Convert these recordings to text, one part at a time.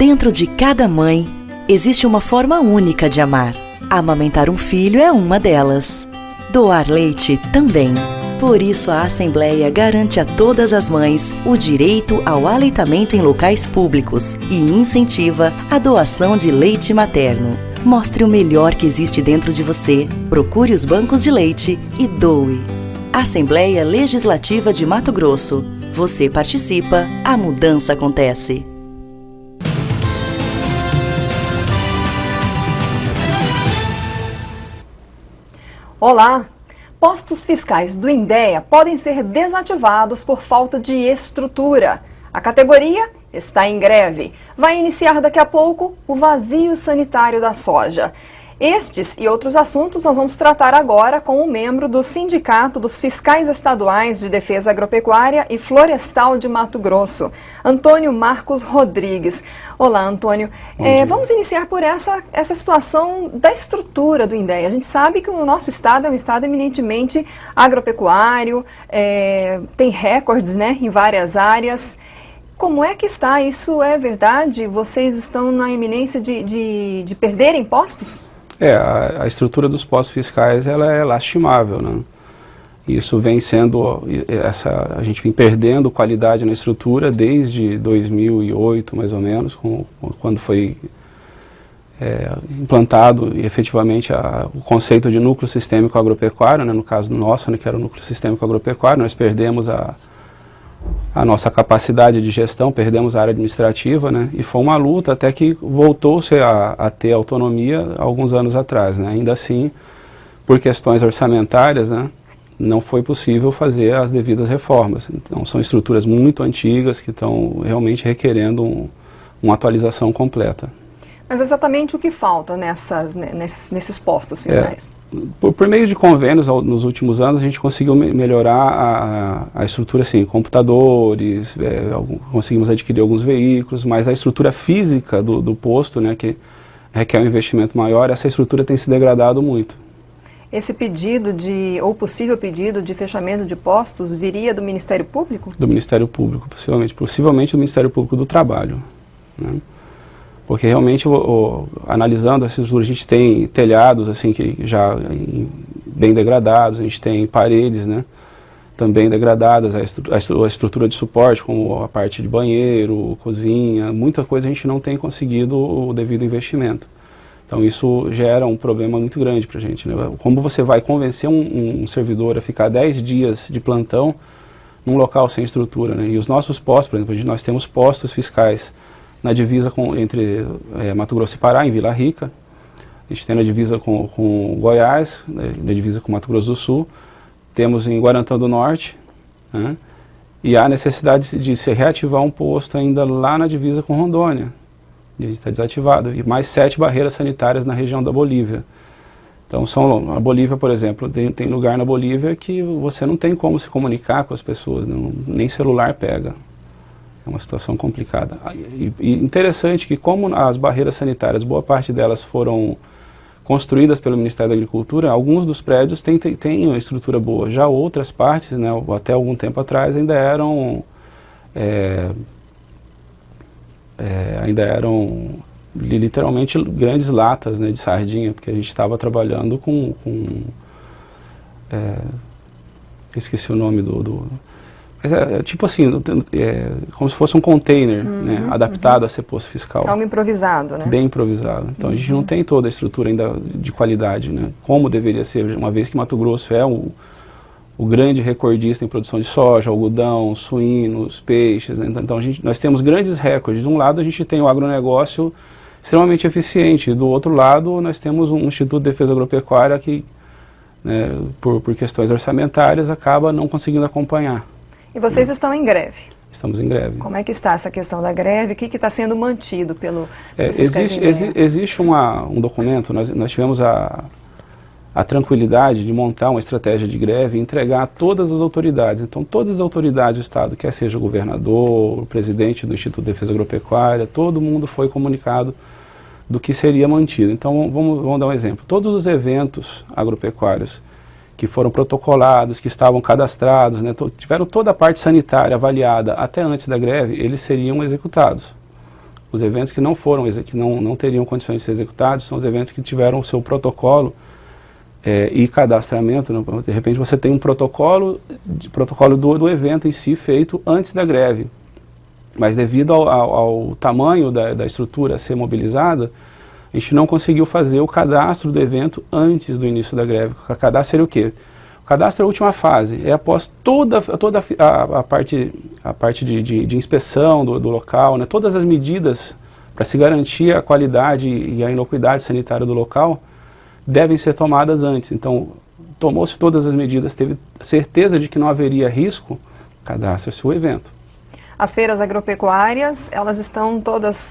Dentro de cada mãe, existe uma forma única de amar. Amamentar um filho é uma delas. Doar leite também. Por isso, a Assembleia garante a todas as mães o direito ao aleitamento em locais públicos e incentiva a doação de leite materno. Mostre o melhor que existe dentro de você, procure os bancos de leite e doe. Assembleia Legislativa de Mato Grosso. Você participa, a mudança acontece. Olá! Postos fiscais do INDEA podem ser desativados por falta de estrutura. A categoria está em greve. Vai iniciar daqui a pouco o vazio sanitário da soja. Estes e outros assuntos nós vamos tratar agora com um membro do Sindicato dos Fiscais Estaduais de Defesa Agropecuária e Florestal de Mato Grosso, Antônio Marcos Rodrigues. Olá, Antônio. Vamos iniciar por essa situação da estrutura do INDEA. A gente sabe que o nosso estado é um estado eminentemente agropecuário, tem recordes, né, em várias áreas. Como é que está? Isso é verdade? Vocês estão na iminência de perderem postos? A estrutura dos postos fiscais ela é lastimável, né? Isso vem sendo, a gente vem perdendo qualidade na estrutura desde 2008, mais ou menos, quando foi implantado efetivamente o conceito de núcleo sistêmico agropecuário, né? No caso nosso, né, que era o núcleo sistêmico agropecuário, nós perdemos a nossa capacidade de gestão, perdemos a área administrativa, né? E foi uma luta até que voltou-se a ter autonomia alguns anos atrás, né? Ainda assim, por questões orçamentárias, né, não foi possível fazer as devidas reformas. Então, são estruturas muito antigas que estão realmente requerendo uma atualização completa. Mas exatamente o que falta nesses postos fiscais? Por meio de convênios, nos últimos anos, a gente conseguiu melhorar a estrutura, assim, computadores, conseguimos adquirir alguns veículos, mas a estrutura física do posto, né, que requer um investimento maior, essa estrutura tem se degradado muito. Esse pedido ou possível pedido de fechamento de postos viria do Ministério Público? Do Ministério Público, possivelmente do Ministério Público do Trabalho, né? Porque realmente, analisando essa estrutura, a gente tem telhados assim, que já bem degradados, a gente tem paredes, né, também degradadas, a estrutura de suporte, como a parte de banheiro, cozinha, muita coisa a gente não tem conseguido o devido investimento. Então isso gera um problema muito grande para a gente, né? Como você vai convencer um servidor a ficar 10 dias de plantão num local sem estrutura, né? E os nossos postos, por exemplo, nós temos postos fiscais na divisa entre Mato Grosso e Pará, em Vila Rica. A gente tem na divisa com Goiás, na divisa com Mato Grosso do Sul. Temos em Guarantã do Norte, né? E há necessidade de se reativar um posto ainda lá na divisa com Rondônia. E a gente está desativado. E mais 7 barreiras sanitárias na região da Bolívia. Então, a Bolívia, por exemplo, tem lugar na Bolívia que você não tem como se comunicar com as pessoas, nem celular pega. É uma situação complicada. E interessante que, como as barreiras sanitárias, boa parte delas foram construídas pelo Ministério da Agricultura, alguns dos prédios têm uma estrutura boa. Já outras partes, né, até algum tempo atrás, ainda eram literalmente grandes latas, né, de sardinha, porque a gente estava trabalhando esqueci o nome mas tipo assim, como se fosse um container, né, adaptado a ser posto fiscal. Algo improvisado, né? Bem improvisado. Então a gente não tem toda a estrutura ainda de qualidade, né, como deveria ser, uma vez que Mato Grosso é o grande recordista em produção de soja, algodão, suínos, peixes, né? Então nós temos grandes recordes. De um lado a gente tem o agronegócio extremamente eficiente, e do outro lado nós temos um Instituto de Defesa Agropecuária que, né, por questões orçamentárias, acaba não conseguindo acompanhar. E vocês estão em greve? Estamos em greve. Como é que está essa questão da greve? O que está sendo mantido pelo existe um documento, nós tivemos a tranquilidade de montar uma estratégia de greve e entregar a todas as autoridades. Então, todas as autoridades do Estado, quer seja o governador, o presidente do Instituto de Defesa Agropecuária, todo mundo foi comunicado do que seria mantido. Então, vamos dar um exemplo. Todos os eventos agropecuários que foram protocolados, que estavam cadastrados, né, tiveram toda a parte sanitária avaliada até antes da greve, eles seriam executados. Os eventos que não teriam condições de ser executados são os eventos que tiveram o seu protocolo e cadastramento. De repente você tem um protocolo do evento em si feito antes da greve. Mas devido ao tamanho da estrutura a ser mobilizada, a gente não conseguiu fazer o cadastro do evento antes do início da greve. O cadastro seria o quê? O cadastro é a última fase, é após toda a parte de inspeção do local, né, todas as medidas para se garantir a qualidade e a inocuidade sanitária do local devem ser tomadas antes. Então, tomou-se todas as medidas, teve certeza de que não haveria risco, cadastra-se o evento. As feiras agropecuárias,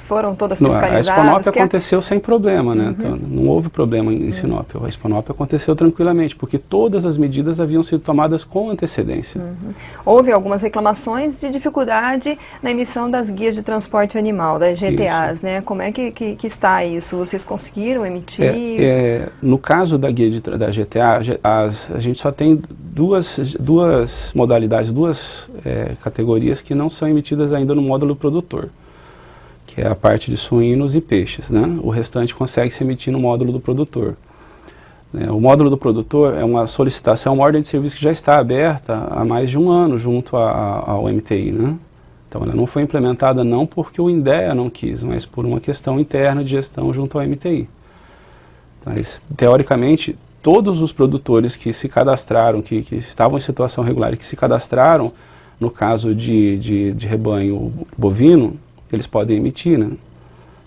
foram todas fiscalizadas? A Exponop aconteceu sem problema, né? Então, não houve problema em Sinop. A Exponop aconteceu tranquilamente, porque todas as medidas haviam sido tomadas com antecedência. Houve algumas reclamações de dificuldade na emissão das guias de transporte animal, das GTAs, né? Como é que está isso? Vocês conseguiram emitir? No caso da guia da GTA, a gente só tem duas modalidades, duas categorias que não são emitidas ainda no módulo produtor, que é a parte de suínos e peixes, né? O restante consegue se emitir no módulo do produtor. O módulo do produtor é uma solicitação, uma ordem de serviço que já está aberta há mais de um ano junto ao MTI, né? Então ela não foi implementada não porque o INDEA não quis, mas por uma questão interna de gestão junto ao MTI. Mas, teoricamente, todos os produtores que se cadastraram, que estavam em situação regular e que se cadastraram, no caso de rebanho bovino, eles podem emitir, né?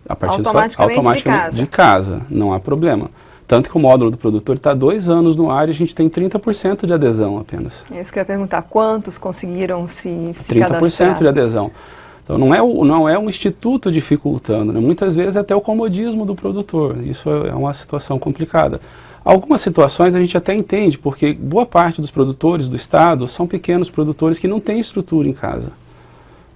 A partir automaticamente de casa, não há problema. Tanto que o módulo do produtor está 2 anos no ar e a gente tem 30% de adesão apenas. É isso que eu ia perguntar, quantos conseguiram se 30% cadastrar? De adesão. Então não é um instituto dificultando, né? Muitas vezes até o comodismo do produtor, isso é uma situação complicada. Algumas situações a gente até entende, porque boa parte dos produtores do estado são pequenos produtores que não têm estrutura em casa,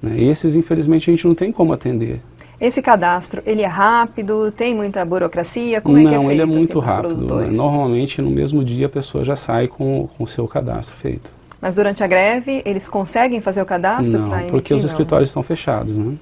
né? E esses, infelizmente, a gente não tem como atender. Esse cadastro, ele é rápido, tem muita burocracia? Como é que é feito? Não, ele é muito rápido, né? Normalmente, no mesmo dia, a pessoa já sai com o seu cadastro feito. Mas durante a greve, eles conseguem fazer o cadastro? Não, porque os escritórios estão fechados, né?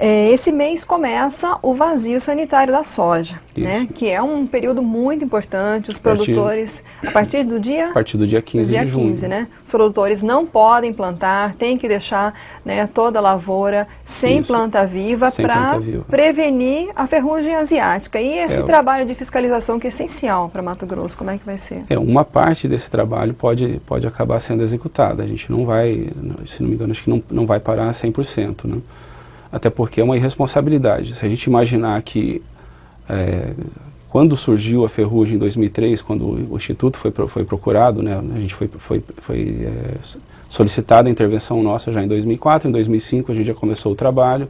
Esse mês começa o vazio sanitário da soja, né? Que é um período muito importante. Os produtores, a partir do dia? A partir do dia 15 de junho. Né? Os produtores não podem plantar, tem que deixar, né, toda a lavoura sem planta viva para prevenir a ferrugem asiática. E esse trabalho de fiscalização que é essencial para Mato Grosso, como é que vai ser? Uma parte desse trabalho pode acabar sendo executada. A gente não vai, se não me engano, acho que não vai parar 100%, né? Até porque é uma irresponsabilidade. Se a gente imaginar que quando surgiu a ferrugem em 2003, quando o Instituto foi procurado, né, a gente foi solicitada a intervenção nossa já em 2004, em 2005 a gente já começou o trabalho,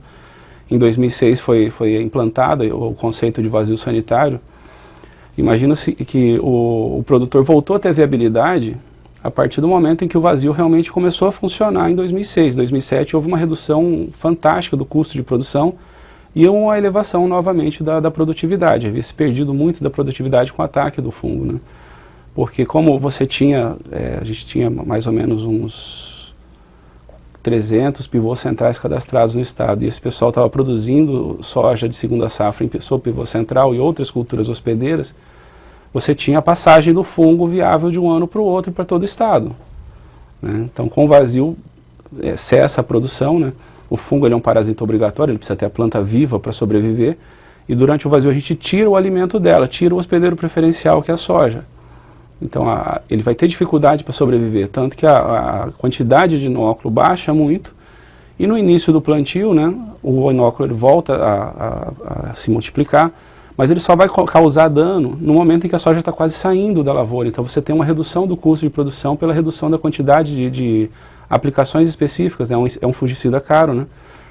em 2006 foi implantado o conceito de vazio sanitário. Imagina-se que o produtor voltou a ter viabilidade a partir do momento em que o vazio realmente começou a funcionar em 2006. Em 2007 houve uma redução fantástica do custo de produção e uma elevação novamente da produtividade. Havia se perdido muito da produtividade com o ataque do fungo, né? Porque como você tinha, a gente tinha mais ou menos uns 300 pivôs centrais cadastrados no estado, e esse pessoal estava produzindo soja de segunda safra em seu pivô central e outras culturas hospedeiras, você tinha a passagem do fungo viável de um ano para o outro e para todo o estado, né? Então, com o vazio, cessa a produção, né? O fungo ele é um parasita obrigatório, ele precisa ter a planta viva para sobreviver, e durante o vazio a gente tira o alimento dela, tira o hospedeiro preferencial, que é a soja. Então, ele vai ter dificuldade para sobreviver, tanto que a quantidade de inóculo baixa muito, e no início do plantio, né, o inóculo ele volta a se multiplicar, mas ele só vai causar dano no momento em que a soja está quase saindo da lavoura. Então você tem uma redução do custo de produção pela redução da quantidade de aplicações específicas, né? É um fungicida caro, né?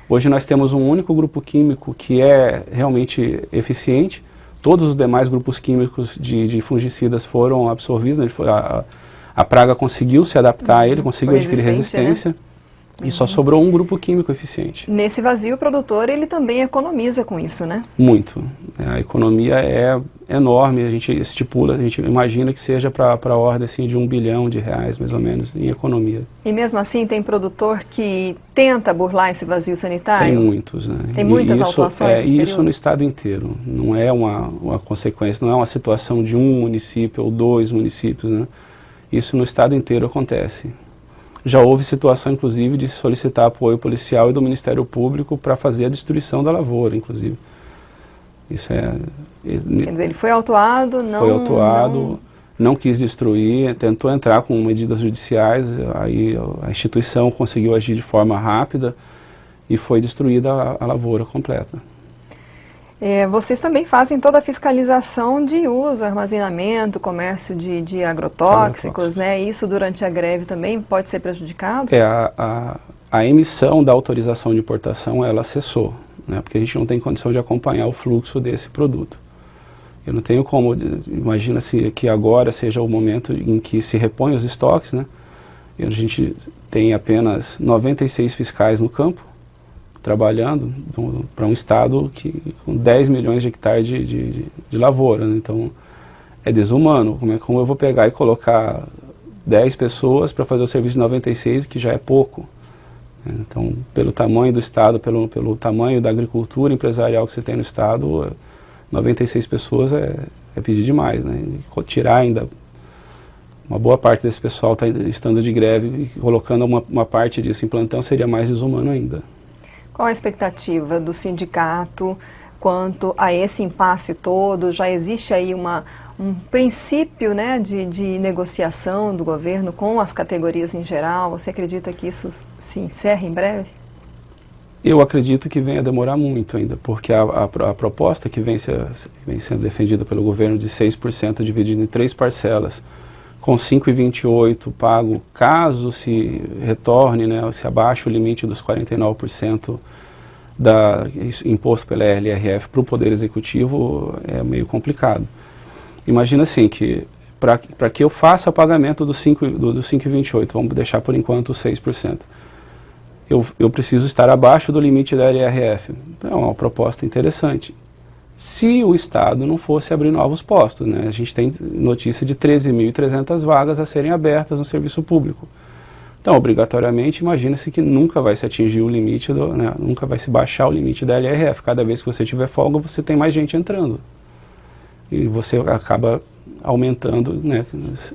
Hoje nós temos um único grupo químico que é realmente eficiente, todos os demais grupos químicos de fungicidas foram absorvidos, né? A praga conseguiu se adaptar a ele, conseguiu adquirir resistência. Né? E só sobrou um grupo químico eficiente. Nesse vazio, o produtor ele também economiza com isso, né? Muito. A economia é enorme, a gente estipula, a gente imagina que seja para a ordem assim, de R$1 bilhão, mais ou menos, em economia. E mesmo assim tem produtor que tenta burlar esse vazio sanitário? Tem muitos, né? Tem muitas autuações nesse período? Isso no estado inteiro. Não é uma consequência, não é uma situação de um município ou 2 municípios, né? Isso no estado inteiro acontece. Já houve situação, inclusive, de solicitar apoio policial e do Ministério Público para fazer a destruição da lavoura, inclusive. Isso é... Quer dizer, ele foi autuado, não quis destruir, tentou entrar com medidas judiciais, aí a instituição conseguiu agir de forma rápida e foi destruída a lavoura completa. Vocês também fazem toda a fiscalização de uso, armazenamento, comércio de agrotóxicos, né? Isso durante a greve também pode ser prejudicado? A emissão da autorização de importação, ela cessou, né? Porque a gente não tem condição de acompanhar o fluxo desse produto. Eu não tenho como, imagina-se que agora seja o momento em que se repõe os estoques, né? E a gente tem apenas 96 fiscais no campo, trabalhando para um estado com 10 milhões de hectares de lavoura, né? Então é desumano. Como eu vou pegar e colocar 10 pessoas para fazer o serviço de 96, que já é pouco, né? Então, pelo tamanho do estado, pelo tamanho da agricultura empresarial que você tem no estado, 96 pessoas é pedir demais, né? E tirar ainda uma boa parte desse pessoal estando de greve e colocando uma parte disso em plantão seria mais desumano ainda. Qual a expectativa do sindicato quanto a esse impasse todo? Já existe aí um princípio, né, de negociação do governo com as categorias em geral? Você acredita que isso se encerre em breve? Eu acredito que venha a demorar muito ainda, porque a proposta que vem sendo defendida pelo governo de 6% dividido em 3 parcelas, com 5,28 pago caso se retorne, né, se abaixe o limite dos 49% imposto pela LRF para o Poder Executivo, é meio complicado. Imagina assim, que para que eu faça o pagamento do 5,28, vamos deixar por enquanto os 6%, eu preciso estar abaixo do limite da LRF. Então é uma proposta interessante. Se o Estado não fosse abrir novos postos, né? A gente tem notícia de 13.300 vagas a serem abertas no serviço público. Então, obrigatoriamente, imagina-se que nunca vai se atingir o limite, né? Nunca vai se baixar o limite da LRF. Cada vez que você tiver folga, você tem mais gente entrando. E você acaba aumentando, né?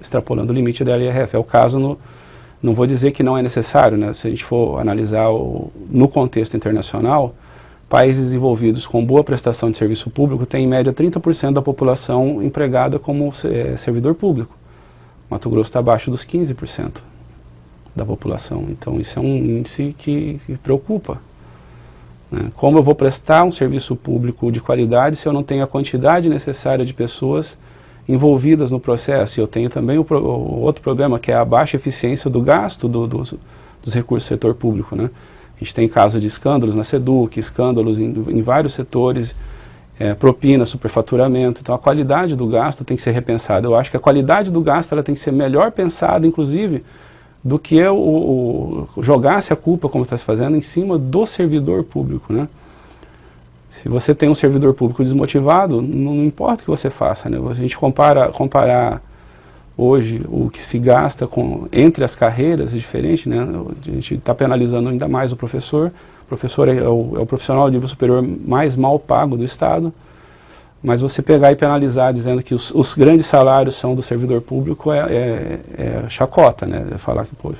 Extrapolando o limite da LRF. É o caso, não vou dizer que não é necessário, né? Se a gente for analisar no contexto internacional, países desenvolvidos com boa prestação de serviço público têm em média 30% da população empregada como servidor público. Mato Grosso está abaixo dos 15% da população. Então isso é um índice que preocupa, né? Como eu vou prestar um serviço público de qualidade se eu não tenho a quantidade necessária de pessoas envolvidas no processo? E eu tenho também o outro problema, que é a baixa eficiência do gasto dos recursos do setor público, né? A gente tem casos de escândalos na SEDUC, escândalos em vários setores, propina, superfaturamento. Então a qualidade do gasto tem que ser repensada. Eu acho que a qualidade do gasto ela tem que ser melhor pensada, inclusive, do que jogar-se a culpa, como está se fazendo, em cima do servidor público, né? Se você tem um servidor público desmotivado, não importa o que você faça, né? A gente comparar hoje o que se gasta entre as carreiras é diferente, né? A gente está penalizando ainda mais o professor. O professor é o profissional de nível superior mais mal pago do Estado. Mas você pegar e penalizar dizendo que os grandes salários são do servidor público é chacota, né? Falar que, pô,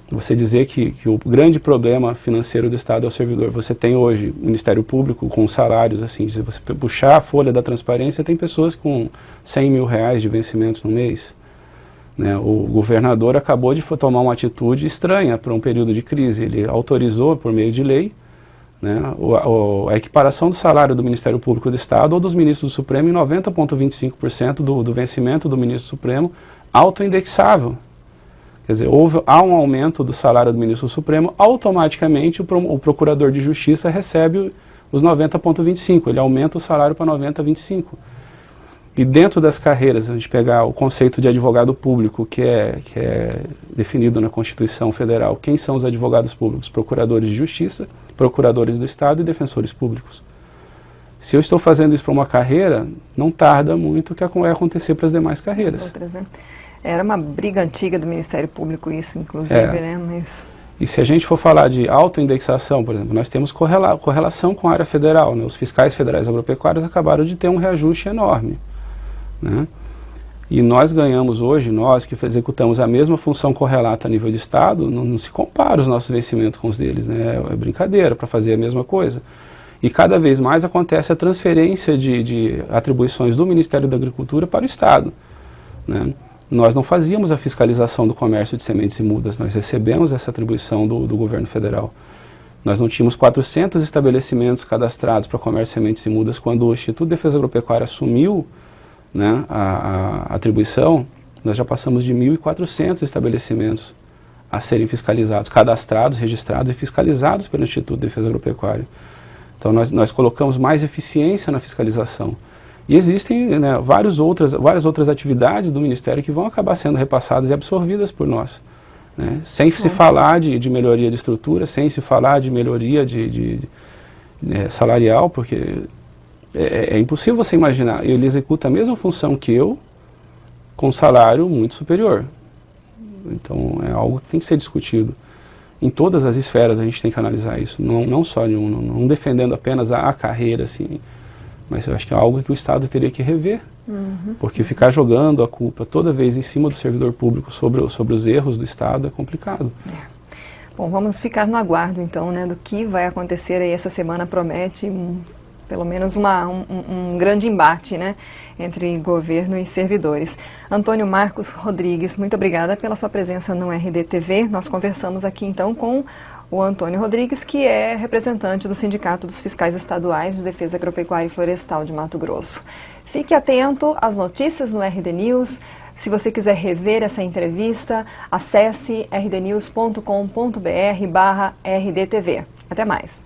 você dizer que o grande problema financeiro do Estado é o servidor. Você tem hoje o Ministério Público com salários, assim, se você puxar a folha da transparência, tem pessoas com R$100 mil de vencimentos no mês, né? O governador acabou de tomar uma atitude estranha para um período de crise. Ele autorizou, por meio de lei, né, a equiparação do salário do Ministério Público do Estado ou dos ministros do Supremo em 90,25% do vencimento do ministro Supremo autoindexável. Quer dizer, há um aumento do salário do ministro do Supremo, automaticamente o procurador de justiça recebe os 90,25, ele aumenta o salário para 90,25. E dentro das carreiras, a gente pegar o conceito de advogado público, que é definido na Constituição Federal, quem são os advogados públicos? Procuradores de Justiça, procuradores do Estado e defensores públicos. Se eu estou fazendo isso para uma carreira, não tarda muito o que vai acontecer para as demais carreiras. Outras, né? Era uma briga antiga do Ministério Público isso, inclusive, né? Mas... E se a gente for falar de autoindexação, por exemplo, nós temos correlação com a área federal, né? Os fiscais federais agropecuários acabaram de ter um reajuste enorme, né? E nós ganhamos hoje, nós que executamos a mesma função correlata a nível de Estado, não se compara os nossos vencimentos com os deles, né? É brincadeira para fazer a mesma coisa. E cada vez mais acontece a transferência de atribuições do Ministério da Agricultura para o Estado, né? Nós não fazíamos a fiscalização do comércio de sementes e mudas, nós recebemos essa atribuição do governo federal. Nós não tínhamos 400 estabelecimentos cadastrados para comércio de sementes e mudas. Quando o Instituto de Defesa Agropecuária assumiu, né, a atribuição, nós já passamos de 1.400 estabelecimentos a serem fiscalizados, cadastrados, registrados e fiscalizados pelo Instituto de Defesa Agropecuária. Então nós colocamos mais eficiência na fiscalização. E existem, né, várias outras atividades do Ministério que vão acabar sendo repassadas e absorvidas por nós, né? Sem se falar de melhoria de estrutura, sem se falar de melhoria salarial, porque é impossível você imaginar. Ele executa a mesma função que eu, com um salário muito superior. Então é algo que tem que ser discutido. Em todas as esferas a gente tem que analisar isso, não só não defendendo apenas a carreira, assim. Mas eu acho que é algo que o Estado teria que rever, porque ficar jogando a culpa toda vez em cima do servidor público sobre os erros do Estado é complicado. Bom, vamos ficar no aguardo então, né, do que vai acontecer aí essa semana. Promete pelo menos um grande embate, né, entre governo e servidores. Antônio Marcos Rodrigues, muito obrigada pela sua presença no RDTV. Nós conversamos aqui então com o Antônio Rodrigues, que é representante do Sindicato dos Fiscais Estaduais de Defesa Agropecuária e Florestal de Mato Grosso. Fique atento às notícias no RD News. Se você quiser rever essa entrevista, acesse rdnews.com.br/rdtv. Até mais.